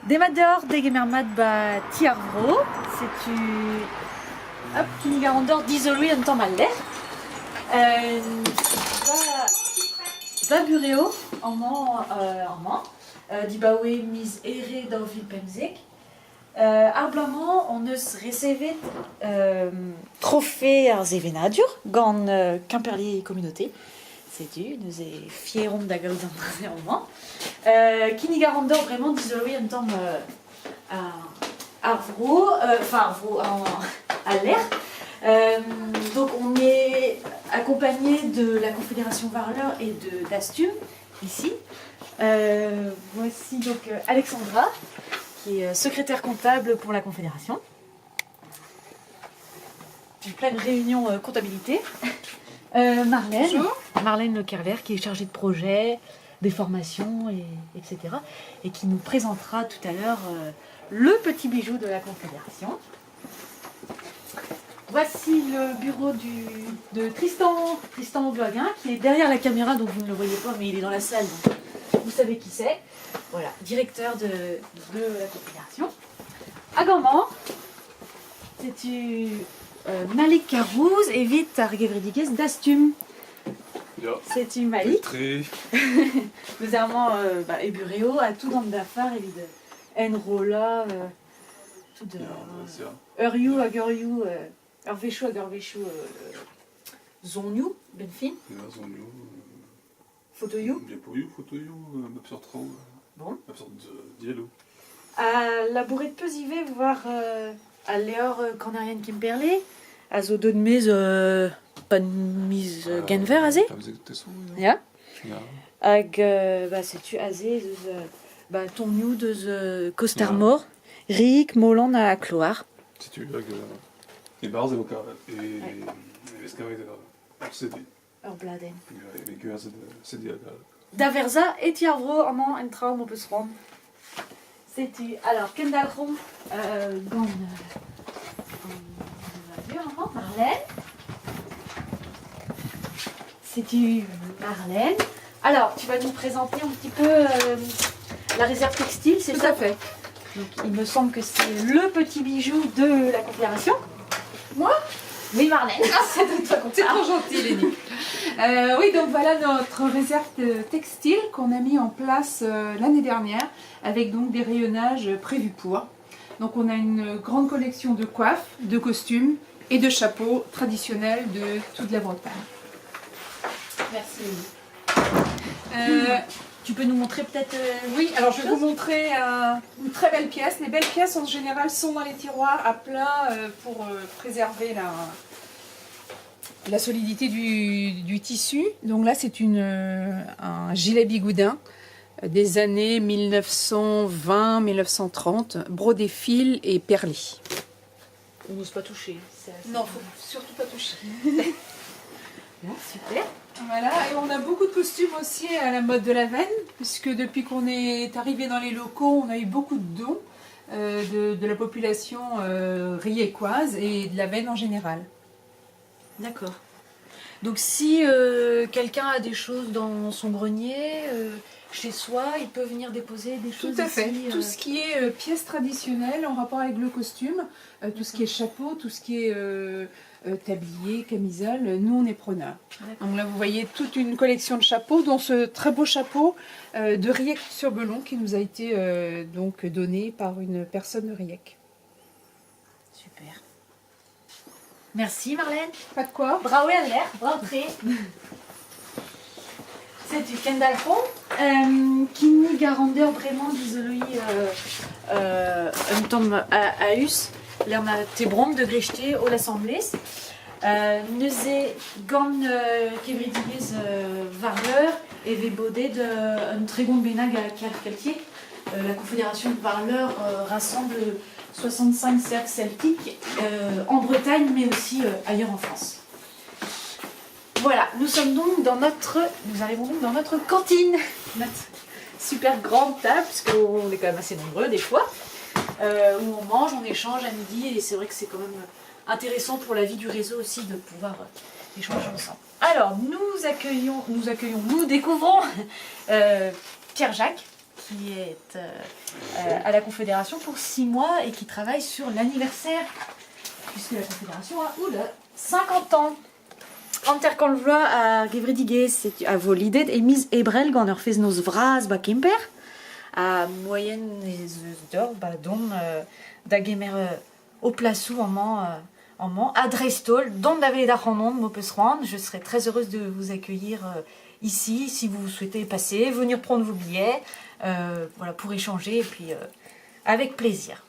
Demat dehors degemermat ba tiarvro, c'est tu hop qui garandor d'isolui un temps mal l'air. Va buréo en man di bawe mise ere dans ville pemzek. Arblamant on eus recevet trophée ar zevenadur gant Quimperlé communauté. C'est du, nous est fierom d'agaud en man. Qui garandor vraiment d'isolui un temps arvro, arvro à l'air. Donc on est accompagné de la Confédération Varleur et d'Astum, ici. Voici donc Alexandra, qui est secrétaire comptable pour la Confédération. Une pleine réunion comptabilité. Marlène, Marlène Le Kerler, qui est chargée de projet, des formations, etc. Et qui nous présentera tout à l'heure le petit bijou de la Confédération. Voici le bureau de Tristan Bloaguin, qui est derrière la caméra, donc vous ne le voyez pas, mais il est dans la salle, donc vous savez qui c'est. Voilà, directeur de la Confédération. À Gamman, c'est Malik Karouz et vite à Regevrediguez d'Astum. C'est une Malik. Nous avons et bureau à tout dans le dafar et de Enrola, tout de Uriou, Aguriou. Arvechou hag arvechou zonioù, ben fin. Zonioù. Fotoioù. Fotoioù, map sur trau. Bon. Map sur dielo. A labouret peus voir a leor Cornerian Quimperlé, a zo dod mez pan miz genver aze. Ya. Hag setu aze deus tonioù deus Costarmor, Rik, Molan a Cloar. Setu hag e barz e eskavet ar CD. Ur bladen. E gwer CD hag Da verza et tiarvro amant en traum o peus rom. C'est-tu alors Kendall Rom gant Marlène. C'est-tu Marlène. Alors tu vas nous présenter un petit peu la réserve textile, c'est ça? Tout à fait. Donc il me semble que c'est le petit bijou de la Confédération. Moi? Oui, Marlène. Ah, c'est de toi, c'est trop gentil, Lénie. Oui, donc voilà notre réserve textile qu'on a mis en place l'année dernière avec donc des rayonnages prévus pour. Donc on a une grande collection de coiffes, de costumes et de chapeaux traditionnels de toute la Bretagne. Merci. Tu peux nous montrer peut-être Oui, alors je vais vous montrer une très belle pièce. Les belles pièces en général sont dans les tiroirs à plat pour préserver la solidité du tissu. Donc là c'est un gilet bigoudin des années 1920-1930, brodé fil et perlé. On n'ose pas toucher. Non, faut surtout pas toucher. Super. Voilà, et on a beaucoup de costumes aussi à la mode de la veine, puisque depuis qu'on est arrivé dans les locaux, on a eu beaucoup de dons de la population riécoise et de la veine en général. D'accord. Donc si quelqu'un a des choses dans son grenier, chez soi, il peut venir déposer des choses. Tout à fait. Ici, tout ce qui est pièces traditionnelles en rapport avec le costume, tout ce qui est chapeau, tout ce qui est tablier, camisole, nous on est preneurs. Donc là vous voyez toute une collection de chapeaux, dont ce très beau chapeau de Riec-sur-Belon qui nous a été donc donné par une personne de Riec. Super. Merci Marlène. Pas de quoi. Bravo à l'air, bravo très. C'est du Kendall Rom qui nous garandeur vraiment d'isolui un tom à us. Là on a tebrom de grechte au l'assemblée. Nous est gant kevridiguez Varleur et vebodé de un trégon benag à Caltier. La Confédération de Varleur rassemble 65 cercles celtiques en Bretagne mais aussi ailleurs en France. Voilà, nous arrivons donc dans notre cantine, notre super grande table, parce qu'on est quand même assez nombreux des fois, où on mange, on échange à midi, et c'est vrai que c'est quand même intéressant pour la vie du réseau aussi de pouvoir échanger ensemble. Alors, nous découvrons Pierre-Jacques, qui est à la Confédération pour 6 mois et qui travaille sur l'anniversaire, puisque la Confédération a 50 ans. Anterkolvloa a gevredigez a volidet e miz ebrel gant ur fez noz vraz ba kemper a moyenne ez eus d'or dont da gemer au plasou en man à Drestol, dont d'avoir d'arrondon de Maupeusroine. Je serai très heureuse de vous accueillir ici si vous souhaitez passer, venir prendre vos billets, voilà, pour échanger et puis avec plaisir.